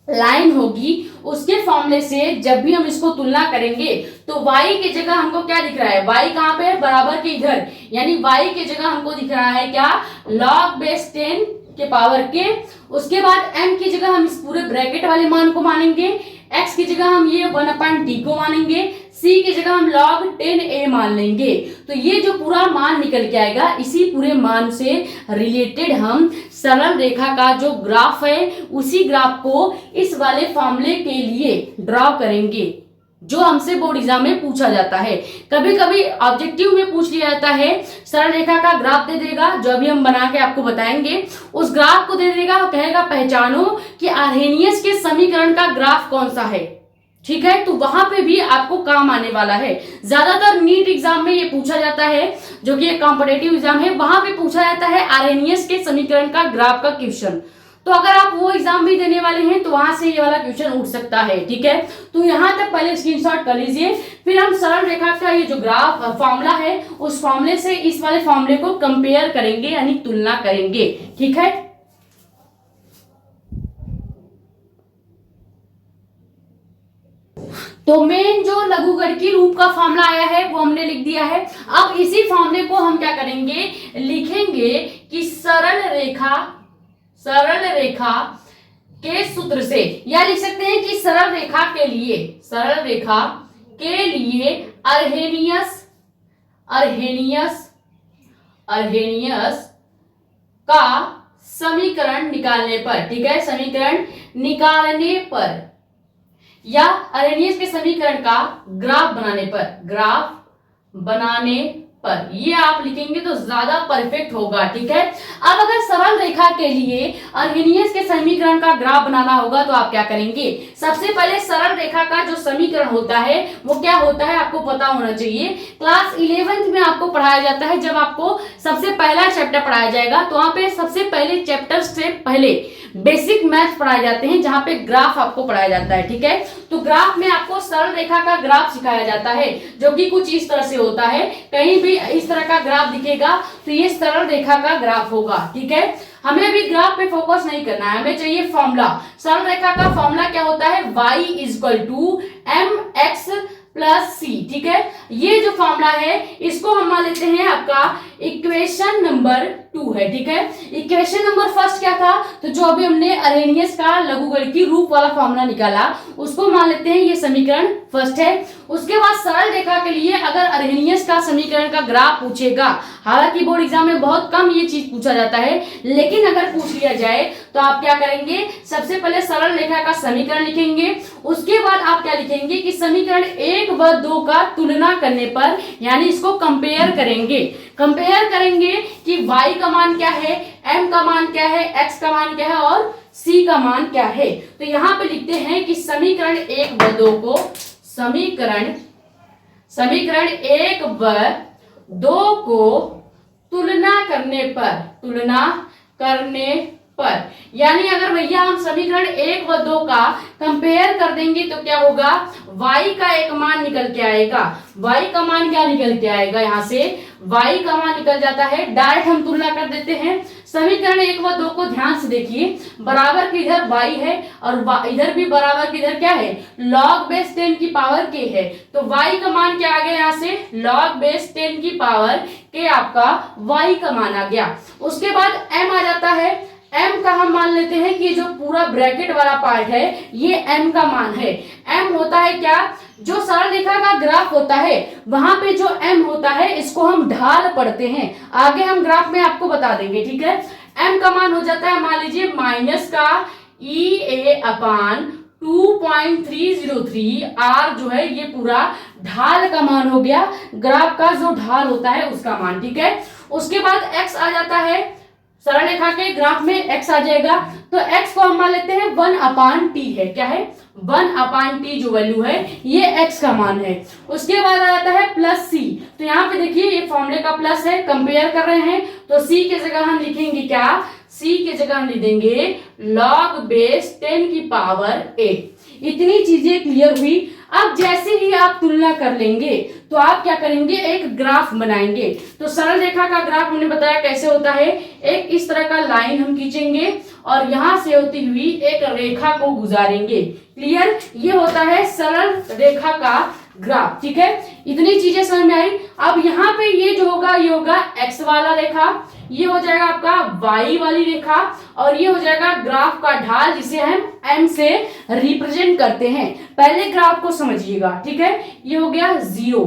लाइन होगी उसके फॉर्मूले से जब भी हम इसको तुलना करेंगे तो y की जगह हमको क्या दिख रहा है, y कहाँ पे है, बराबर के इधर, यानी y की जगह हमको दिख रहा है क्या, log बेस 10 के पावर के। उसके बाद m की जगह हम इस पूरे ब्रैकेट वाले मान को मानेंगे, x की जगह हम ये 1/t को मानेंगे, c की जगह हम log 10a मान लेंगे। तो ये जो पूरा मान निकल के आएगा, इसी पूरे मान से रिलेटेड हम सरल रेखा का जो ग्राफ है उसी ग्राफ को इस वाले फॉर्मूले के लिए ड्रॉ करेंगे जो हमसे बोर्ड एग्जाम में पूछा जाता है। कभी कभी ऑब्जेक्टिव में पूछ लिया जाता है, सरल रेखा का ग्राफ दे देगा, जो अभी हम बना के आपको बताएंगे, उस ग्राफ को दे देगा और कहेगा पहचानो कि आर्हेनियस के समीकरण का ग्राफ कौन सा है। ठीक है, तो वहां पे भी आपको काम आने वाला है। ज्यादातर नीट एग्जाम में ये पूछा जाता है, जो कि एक कॉम्पिटेटिव एग्जाम है, वहां पे पूछा जाता है आर्हेनियस के समीकरण का ग्राफ का क्वेश्चन। तो अगर आप वो एग्जाम भी देने वाले हैं तो वहां से ये वाला क्वेश्चन उठ सकता है। ठीक है, तो यहां तक पहले स्क्रीनशॉट कर लीजिए, फिर हम सरल रेखा का ये जो ग्राफ फॉर्मूला है उस फॉर्मूले से इस वाले फॉर्मूले को कंपेयर करेंगे, यानी तुलना करेंगे। ठीक है, तो मेन जो लघुगणकीय रूप का फॉर्मूला आया है वो हमने लिख दिया है। अब इसी फॉर्मूले को हम क्या करेंगे, लिखेंगे कि सरल रेखा के सूत्र से, या लिख सकते हैं कि सरल रेखा के लिए अर्हेनियस का समीकरण निकालने पर, ठीक है, समीकरण निकालने पर या अर्हेनियस के समीकरण का ग्राफ बनाने पर ये आप लिखेंगे तो ज्यादा परफेक्ट होगा। ठीक है, अब अगर सरल रेखा के लिए अर्हेनियस के समीकरण का ग्राफ बनाना होगा तो आप क्या करेंगे, सबसे पहले सरल रेखा का जो समीकरण होता है वो क्या होता है आपको पता होना चाहिए। क्लास 11th में आपको पढ़ाया जाता है, जब आपको सबसे पहला चैप्टर पढ़ाया जाएगा तो वहां पे सबसे पहले चैप्टर से पहले बेसिक मैथ पढ़ाए जाते हैं, जहां पे ग्राफ आपको पढ़ाया जाता है। ठीक है, तो ग्राफ में आपको सरल रेखा का ग्राफ सिखाया जाता है, जो कि कुछ इस तरह से होता है। कहीं भी इस तरह का ग्राफ दिखेगा तो ये सरल रेखा का ग्राफ होगा। ठीक है, हमें अभी ग्राफ पे फोकस नहीं करना है, हमें चाहिए फॉर्मूला। सरल रेखा का फॉर्मूला क्या होता है, y = mx + c। ठीक है, ये जो फॉर्मूला है इसको हम मान लेते हैं आपका इक्वेशन नंबर 2 है। ठीक है, इक्वेशन नंबर फर्स्ट क्या था, तो जो अभी हमने अर्हेनियस का लघुगणकीय रूप वाला फॉर्मूला निकाला उसको मान लेते हैं ये समीकरण फर्स्ट है। उसके बाद सरल रेखा के लिए अगर अर्हेनियस का समीकरण का ग्राफ पूछेगा, हालांकि बोर्ड एग्जाम में बहुत कम ये चीज पूछा जाता है, लेकिन अगर पूछ लिया जाए तो आप क्या करेंगे, सबसे पहले सरल रेखा का समीकरण लिखेंगे। उसके बाद आप क्या लिखेंगे कि समीकरण 1 व 2 का तुलना करने पर, यानी इसको कंपेयर करेंगे कि y का मान क्या है, m का मान क्या है, x का मान क्या है और c का मान क्या है। तो यहां पे लिखते हैं कि समीकरण 1 व 2 को समीकरण 1 व 2 को तुलना करने पर, यानी अगर भैया हम समीकरण 1 व 2 का कंपेयर कर देंगे तो क्या होगा, y का एक मान निकल के आएगा। y का मान क्या निकल के आएगा, यहाँ से y का मान निकल जाता है। डायरेक्ट हम तुलना कर देते हैं। समीकरण 1 व 2 को ध्यान से देखिए, बराबर की इधर y है और इधर भी बराबर की इधर क्या है, log बेस 10 की पावर k है। तो y का मान क्या आ गया, यहाँ से log बेस 10 की पावर k आपका y का मान आ गया। उसके बाद m आ जाता है। m का हम मान लेते हैं कि जो पूरा ब्रैकेट वाला पार्ट है ये m का मान है। m होता है क्या, जो सरल रेखा का ग्राफ होता है वहां पे जो m होता है इसको हम ढाल पढ़ते हैं, आगे हम ग्राफ में आपको बता देंगे। ठीक है, m का मान हो जाता है, मान लीजिए माइनस का EA/2.303 r जो है ये पूरा ढाल का मान हो गया, ग्राफ का जो ढाल होता है उसका मान। ठीक है, उसके बाद x आ जाता है, सरल रेखा के ग्राफ में x आ जाएगा, तो x को हम मान लेते हैं 1/t है। क्या है, 1/t जो वैल्यू है ये x का मान है। उसके बाद आ जाता है +c, तो यहाँ पे देखिए ये फॉर्मूले का प्लस है, कंपेयर कर रहे हैं तो c के जगह हम लिखेंगे क्या, c के जगह हम लिख देंगे log बेस 10 की पावर a। इतनी चीजें क्लियर हुई। अब जैसे ही आप तुलना कर लेंगे तो आप क्या करेंगे, एक ग्राफ बनाएंगे। तो सरल रेखा का ग्राफ हमने बताया कैसे होता है, एक इस तरह का लाइन हम खींचेंगे और यहां से होती हुई एक रेखा को गुजारेंगे। क्लियर, ये होता है सरल रेखा का ग्राफ। ठीक है, इतनी चीजें समझ में आई। अब यहाँ पे ये जो होगा ये होगा एक्स वाला रेखा, ये हो जाएगा आपका वाई वाली रेखा, और ये हो जाएगा ग्राफ का ढाल जिसे हम एम से रिप्रेजेंट करते हैं। पहले ग्राफ को समझिएगा। ठीक है, ये हो गया 0।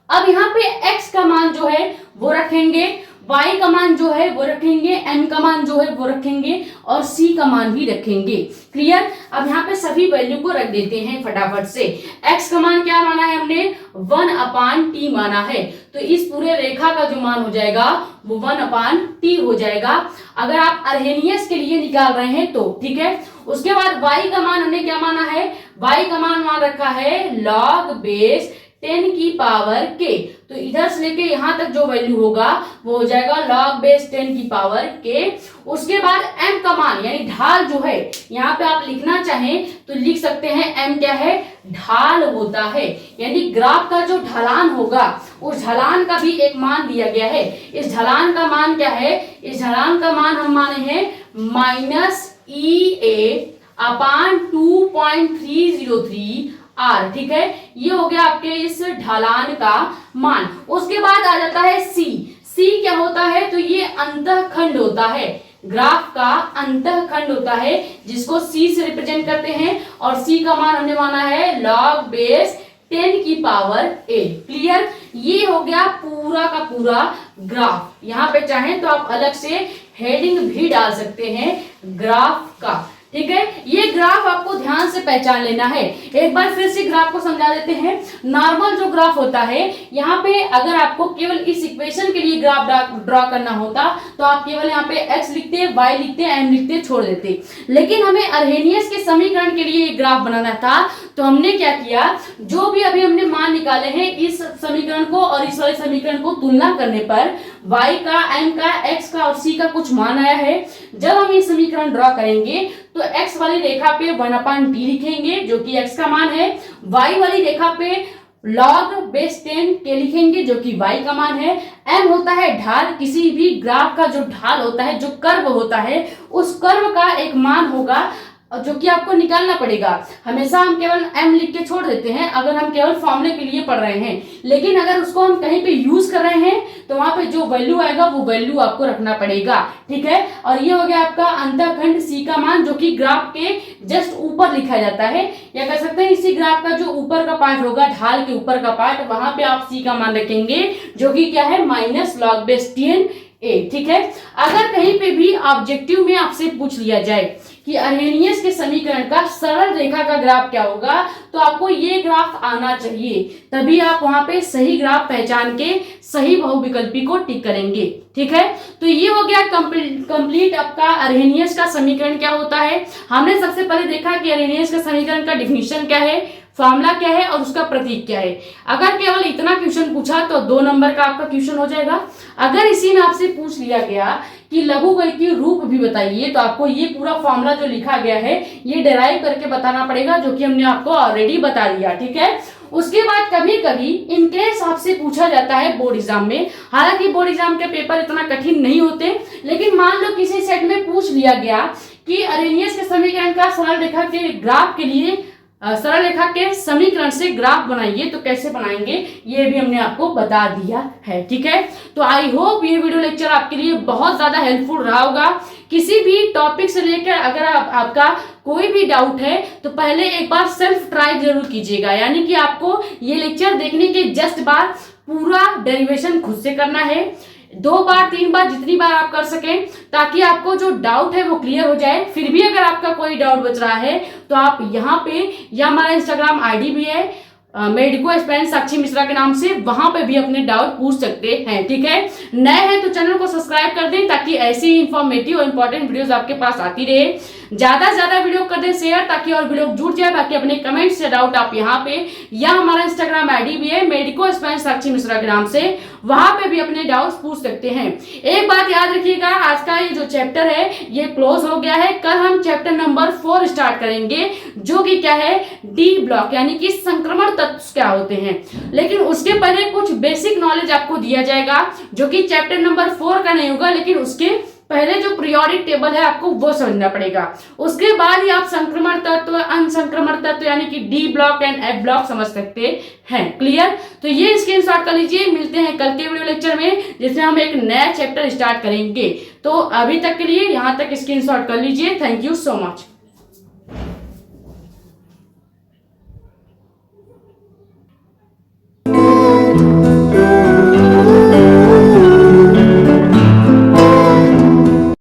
अब यहाँ पे x का मान जो है वो रखेंगे, y का मान जो है वो रखेंगे, m का मान जो है वो रखेंगे, और c का मान भी रखेंगे। क्लियर? अब यहाँ पे सभी वैल्यू को रख देते हैं फटाफट से। x का मान क्या माना है हमने? 1/t माना है, तो इस पूरे रेखा का जो मान हो जाएगा वो 1/t हो जाएगा, अगर आप अर्हेनियस के लिए निकाल रहे हैं तो। ठीक है, उसके बाद y का मान हमने क्या माना है? y का मान रखा है log बेस 10 की पावर k, तो इधर से लेके यहां तक जो वैल्यू होगा वो हो जाएगा log बेस 10 की पावर k। उसके बाद m का मान यानी ढाल जो है, यहाँ पे आप लिखना चाहें तो लिख सकते हैं m क्या है? ढाल होता है, यानी ग्राफ का जो ढलान होगा उस ढलान का भी एक मान दिया गया है। इस ढलान का मान क्या है? इस ढलान का मान हम माने हैं -EA/2.303 R। ठीक है, ये हो गया आपके इस ढलान का मान। उसके बाद आ जाता है C। C क्या होता है? तो ये अंतःखंड होता है, ग्राफ का अंतःखंड होता है जिसको C से रिप्रेजेंट करते हैं, और C का मान हमने माना है log बेस 10 की पावर a। क्लियर? ये हो गया पूरा का पूरा ग्राफ। यहाँ पे चाहें तो आप अलग से हेडिंग भी डाल सकते हैं ग्राफ का। ठीक है, ये ग्राफ आपको ध्यान से पहचान लेना है। एक बार फिर से ग्राफ को समझा देते हैं। नॉर्मल जो ग्राफ होता है, यहाँ पे अगर आपको केवल इस इक्वेशन के लिए ग्राफ ड्रॉ करना होता तो आप केवल यहाँ पे x लिखते, y लिखते, m लिखते, छोड़ देते। लेकिन हमें अर्हेनियस के समीकरण के लिए ग्राफ बनाना था, तो हमने क्या किया? जो भी अभी हमने मान निकाले हैं इस समीकरण को और इस वाले समीकरण को तुलना करने पर y का, m का, x का और c का कुछ मान आया है। जब हम ये समीकरण ड्रॉ करेंगे तो x वाली रेखा पे 1/t लिखेंगे जो कि x का मान है, y वाली रेखा पे log बेस 10 के लिखेंगे जो कि y का मान है। m होता है ढाल, किसी भी ग्राफ का जो ढाल होता है, जो कर्व होता है, उस कर्व का एक मान होगा जो कि आपको निकालना पड़ेगा। हमेशा हम केवल m लिख के छोड़ देते हैं अगर हम केवल फॉर्मूले के लिए पढ़ रहे हैं, लेकिन अगर उसको हम कहीं पे यूज कर रहे हैं तो वहां पे जो वैल्यू आएगा वो वैल्यू आपको रखना पड़ेगा। ठीक है, और ये हो गया आपका अंतःखंड C का मान जो कि ग्राफ के जस्ट ऊपर लिखा जाता है, या कह सकते हैं इसी ग्राफ का जो ऊपर का पार्ट होगा, ढाल के ऊपर का पार्ट, वहां पे आप C का मान रखेंगे जो कि क्या है? -log base 10a। ठीक है, अगर कहीं पे भी ऑब्जेक्टिव में आपसे पूछ लिया जाए कि अर्हेनियस के समीकरण का सरल रेखा का ग्राफ क्या होगा, तो आपको ये ग्राफ आना चाहिए, तभी आप वहां पे सही ग्राफ पहचान के सही बहुविकल्पी को टिक करेंगे। ठीक है, तो ये हो गया कंप्लीट आपका अर्हेनियस का समीकरण क्या होता है। हमने सबसे पहले देखा कि अर्हेनियस का समीकरण का डिफिनीशन क्या है, फॉर्मूला क्या है और उसका प्रतीक क्या है। अगर केवल इतना क्वेश्चन पूछा तो 2 नंबर का आपका क्वेश्चन हो जाएगा। अगर इसी में आपसे पूछ लिया गया कि लघुगणकीय रूप भी बताइए, तो आपको ये पूरा फॉर्मूला जो लिखा गया है ये डिराइव करके बताना पड़ेगा, जो कि हमने आपको ऑलरेडी बता दिया। ठीक है, उसके बाद कभी कभी इनकेस आपसे पूछा जाता है बोर्ड एग्जाम में, हालांकि बोर्ड एग्जाम के पेपर इतना कठिन नहीं होते, लेकिन मान लो किसी सेट में पूछ लिया गया कि अर्हेनियस के समीकरण का सरल रेखा के ग्राफ के लिए सरल रेखा के समीकरण से ग्राफ बनाइए, तो कैसे बनाएंगे ये भी हमने आपको बता दिया है। ठीक है, तो आई होप ये वीडियो लेक्चर आपके लिए बहुत ज्यादा हेल्पफुल रहा होगा। किसी भी टॉपिक से लेकर अगर आपका कोई भी डाउट है तो पहले एक बार सेल्फ ट्राई जरूर कीजिएगा, यानी कि आपको ये लेक्चर देखने के जस्ट बाद पूरा डेरिवेशन खुद से करना है, 2 बार 3 बार जितनी बार आप कर सकें, ताकि आपको जो डाउट है वो क्लियर हो जाए। फिर भी अगर आपका कोई डाउट बच रहा है तो आप यहाँ पे, या हमारा इंस्टाग्राम आईडी भी है मेडिको एस्पिरेंट साक्षी मिश्रा के नाम से, वहां पे भी अपने डाउट पूछ सकते हैं। ठीक है, नए हैं तो चैनल को सब्सक्राइब कर दें ताकि ऐसी इंफॉर्मेटिव और इंपॉर्टेंट वीडियोस आपके पास आती रहे। ज्यादा से ज्यादा वीडियो कर दें शेयर, ताकि और वीडियो जुड़ जाए। बाकी अपने कमेंट से डाउट आप यहाँ पे, या हमारा इंस्टाग्राम आईडी भी है मेडिको एस्पिरेंट साक्षी मिश्रा के नाम से, वहां पे भी अपने डाउट्स पूछ सकते हैं। एक बात याद रखिएगा, आज का ये जो चैप्टर है ये क्लोज हो गया है। कल हम चैप्टर नंबर 4 स्टार्ट करेंगे, जो कि क्या है? डी ब्लॉक, यानी कि संक्रमण तत्व क्या होते हैं। लेकिन उसके पहले कुछ बेसिक नॉलेज आपको दिया जाएगा, जो कि चैप्टर नंबर 4 का नहीं होगा, लेकिन उसके पहले जो पीरियोडिक टेबल है आपको वो समझना पड़ेगा, उसके बाद ही आप संक्रमण तत्व, अनसंक्रमण तत्व यानी कि D block and F block समझ सकते हैं। क्लियर? तो ये स्क्रीनशॉट कर लीजिए। मिलते हैं कल के वीडियो लेक्चर में जिसमें हम एक नया चैप्टर स्टार्ट करेंगे। तो अभी तक के लिए यहाँ तक स्क्रीनशॉट कर लीजिए। Thank you so much.